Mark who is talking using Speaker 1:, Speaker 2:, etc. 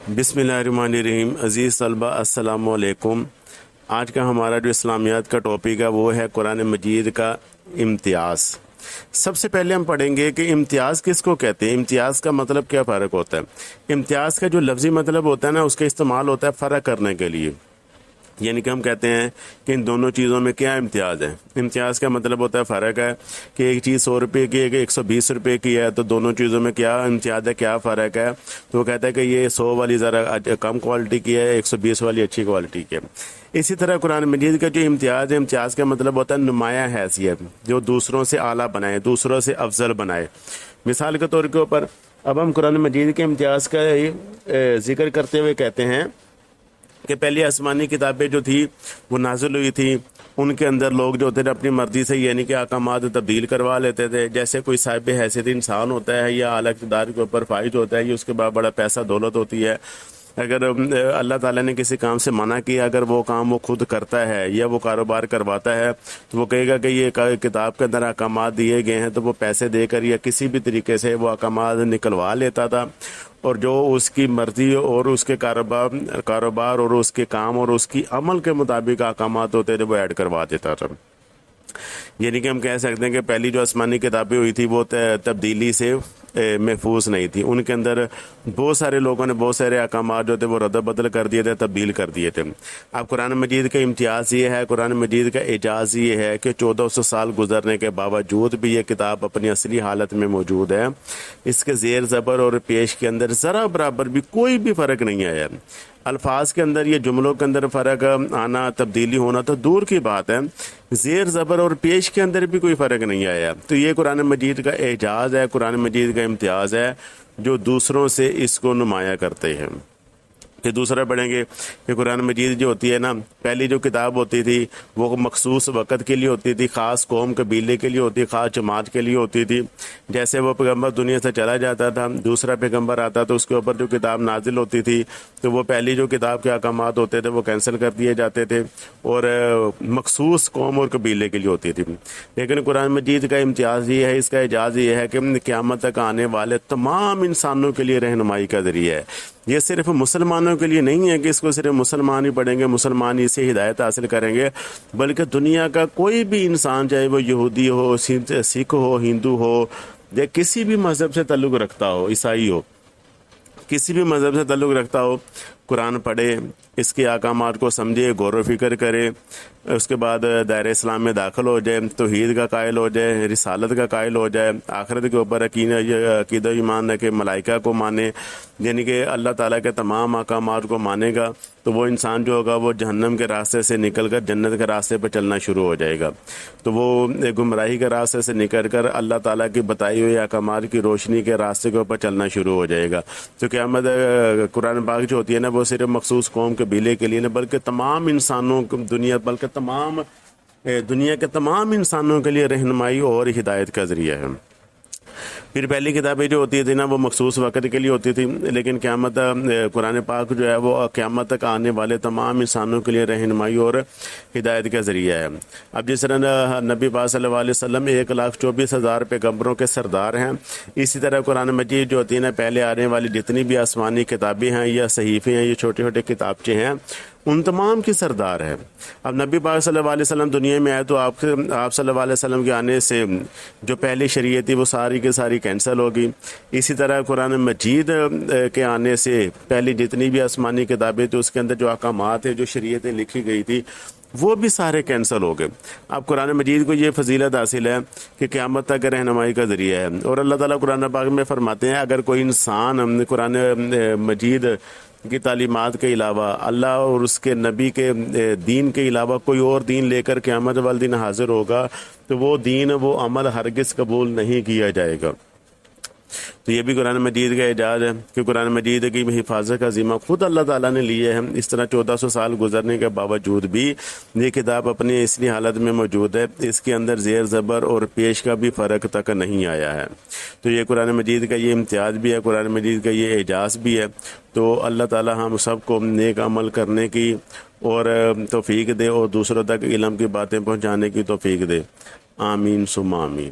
Speaker 1: بسم اللہ الرحمن الرحیم۔ عزیز طلبہ السلام علیکم۔ آج کا ہمارا جو اسلامیات کا ٹاپک ہے وہ ہے قرآن مجید کا امتیاز۔ سب سے پہلے ہم پڑھیں گے کہ امتیاز کس کو کہتے ہیں، امتیاز کا مطلب کیا فرق ہوتا ہے۔ امتیاز کا جو لفظی مطلب ہوتا ہے نا، اس کا استعمال ہوتا ہے فرق کرنے کے لیے، یعنی کہ ہم کہتے ہیں کہ ان دونوں چیزوں میں کیا امتیاز ہے۔ امتیاز کا مطلب ہوتا ہے فرق ہے کہ ایک چیز 100 روپے کی ہے کہ 120 روپے کی ہے، تو دونوں چیزوں میں کیا امتیاز ہے، کیا فرق ہے۔ تو وہ کہتا ہے کہ یہ 100 والی ذرا کم کوالٹی کی ہے، 120 والی اچھی کوالٹی کی ہے۔ اسی طرح قرآن مجید کا جو امتیاز ہے، امتیاز کا مطلب ہوتا ہے نمایاں حیثیت، جو دوسروں سے اعلیٰ بنائے، دوسروں سے افضل بنائے۔ مثال کے طور کے اوپر اب ہم قرآن مجید کے امتیاز کا ذکر کرتے ہوئے کہتے ہیں کہ پہلی آسمانی کتابیں جو تھی وہ نازل ہوئی تھی، ان کے اندر لوگ جو ہوتے ہیں اپنی مرضی سے یعنی کہ احکامات تبدیل کروا لیتے تھے۔ جیسے کوئی صاحب حیثیت انسان ہوتا ہے یا اعلیٰ اقتدار کے اوپر فائز ہوتا ہے، یا اس کے بعد بڑا پیسہ دولت ہوتی ہے، اگر اللہ تعالیٰ نے کسی کام سے منع کیا، اگر وہ کام وہ خود کرتا ہے یا وہ کاروبار کرواتا ہے، تو وہ کہے گا کہ یہ کتاب کے اندر احکامات دیے گئے ہیں، تو وہ پیسے دے کر یا کسی بھی طریقے سے وہ احکامات نکلوا لیتا تھا، اور جو اس کی مرضی اور اس کے کاروبار اور اس کے کام اور اس کی عمل کے مطابق احکامات ہوتے تھے وہ ایڈ کروا دیتا تھا۔ یعنی کہ ہم کہہ سکتے ہیں کہ پہلی جو آسمانی کتابیں ہوئی تھی وہ تبدیلی سے محفوظ نہیں تھی، ان کے اندر بہت سارے لوگوں نے بہت سارے احکامات جو تھے وہ رد و بدل کر دیے تھے، تبدیل کر دیے تھے۔ اب قرآن مجید کا امتیاز یہ ہے، قرآن مجید کا اعجاز یہ ہے کہ 1400 سال گزرنے کے باوجود بھی یہ کتاب اپنی اصلی حالت میں موجود ہے۔ اس کے زیر زبر اور پیش کے اندر ذرا برابر بھی کوئی بھی فرق نہیں آیا۔ الفاظ کے اندر یا جملوں کے اندر فرق آنا، تبدیلی ہونا تو دور کی بات ہے، زیر زبر اور پیش کے اندر بھی کوئی فرق نہیں آیا۔ تو یہ قرآن مجید کا اعجاز ہے، قرآن مجید کا امتیاز ہے، جو دوسروں سے اس کو نمایاں کرتے ہیں۔ پھر دوسرا پڑھیں گے کہ قرآن مجید جو ہوتی ہے نا، پہلی جو کتاب ہوتی تھی وہ مخصوص وقت کے لیے ہوتی تھی، خاص قوم قبیلے کے لیے ہوتی تھی، خاص جماعت کے لیے ہوتی تھی۔ جیسے وہ پیغمبر دنیا سے چلا جاتا تھا، دوسرا پیغمبر آتا تو اس کے اوپر جو کتاب نازل ہوتی تھی تو وہ پہلی جو کتاب کے احکامات ہوتے تھے وہ کینسل کر دیے جاتے تھے اور مخصوص قوم اور قبیلے کے لیے ہوتی تھی۔ لیکن قرآن مجید کا امتیاز یہ ہے، اس کا اعجاز یہ ہے کہ قیامت تک آنے والے تمام انسانوں کے لیے رہنمائی کا ذریعہ ہے۔ یہ صرف مسلمانوں کے لیے نہیں ہے کہ اس کو صرف مسلمان ہی پڑھیں گے، مسلمان ہی سے ہدایت حاصل کریں گے، بلکہ دنیا کا کوئی بھی انسان، چاہے وہ یہودی ہو، سکھ ہو، ہندو ہو، یا کسی بھی مذہب سے تعلق رکھتا ہو، عیسائی ہو، کسی بھی مذہب سے تعلق رکھتا ہو، قرآن پڑھے، اس کے احکامات کو سمجھے، غور و فکر کرے، اس کے بعد دائرہ اسلام میں داخل ہو جائے، توحید کا قائل ہو جائے، رسالت کا قائل ہو جائے، آخرت کے اوپر عقیدہ ایمان ہے کہ ملائکہ کو مانے، یعنی کہ اللہ تعالیٰ کے تمام احکامات کو مانے گا، تو وہ انسان جو ہوگا وہ جہنم کے راستے سے نکل کر جنت کے راستے پہ چلنا شروع ہو جائے گا۔ تو وہ گمراہی کے راستے سے نکل کر اللہ تعالیٰ کی بتائی ہوئی احکامات کی روشنی کے راستے کے اوپر چلنا شروع ہو جائے گا۔ تو قیامت قرآن پاک جو ہوتی ہے نا، وہ صرف مخصوص قوم قبیلے کے لیے نہیں، بلکہ تمام انسانوں بلکہ دنیا کے تمام انسانوں کے لیے رہنمائی اور ہدایت کا ذریعہ ہے۔ پھر پہلی کتابیں جو ہوتی تھی نا وہ مخصوص وقت کے لیے ہوتی تھی، لیکن قرآن پاک جو ہے وہ قیامت تک آنے والے تمام انسانوں کے لیے رہنمائی اور ہدایت کا ذریعہ ہے۔ اب جس طرح نبی پاک صلی اللہ علیہ وسلم 1,24,000 پیغمبروں کے سردار ہیں، اسی طرح قرآن مجید جو ہوتی ہے نا، پہلے آنے والی جتنی بھی آسمانی کتابیں ہیں یا صحیفے ہیں، یہ چھوٹے چھوٹے کتابچے ہیں، ان تمام کی سردار ہے۔ اب نبی پاک صلی اللہ علیہ وسلم دنیا میں آئے تو آپ صلی اللہ علیہ وسلم کے آنے سے جو پہلی شریعت تھی وہ ساری کی ساری کینسل ہوگی۔ اسی طرح قرآن مجید کے آنے سے پہلی جتنی بھی آسمانی کتابیں تھیں اس کے اندر جو احکامات ہیں، جو شریعتیں لکھی گئی تھی، وہ بھی سارے کینسل ہو گئے۔ اب قرآن مجید کو یہ فضیلت حاصل ہے کہ قیامت تک رہنمائی کا ذریعہ ہے، اور اللہ تعالیٰ قرآن پاک میں فرماتے ہیں اگر کوئی انسان قرآن مجید کی تعلیمات کے علاوہ، اللہ اور اس کے نبی کے دین کے علاوہ کوئی اور دین لے کر قیامت والے دن حاضر ہوگا تو وہ دین، وہ عمل ہرگز قبول نہیں کیا جائے گا۔ تو یہ بھی قرآن مجید کا اعجاز ہے کہ قرآن مجید کی حفاظت کا ذمہ خود اللہ تعالیٰ نے لیا ہے۔ اس طرح 1400 سال گزرنے کے باوجود بھی یہ کتاب اپنی اصلی حالت میں موجود ہے، اس کے اندر زیر زبر اور پیش کا بھی فرق تک نہیں آیا ہے۔ تو یہ قرآن مجید کا یہ امتیاز بھی ہے، قرآن مجید کا یہ اعجاز بھی ہے۔ تو اللہ تعالیٰ ہم سب کو نیک عمل کرنے کی اور توفیق دے، اور دوسروں تک علم کی باتیں پہنچانے کی توفیق دے۔ آمین ثم آمین۔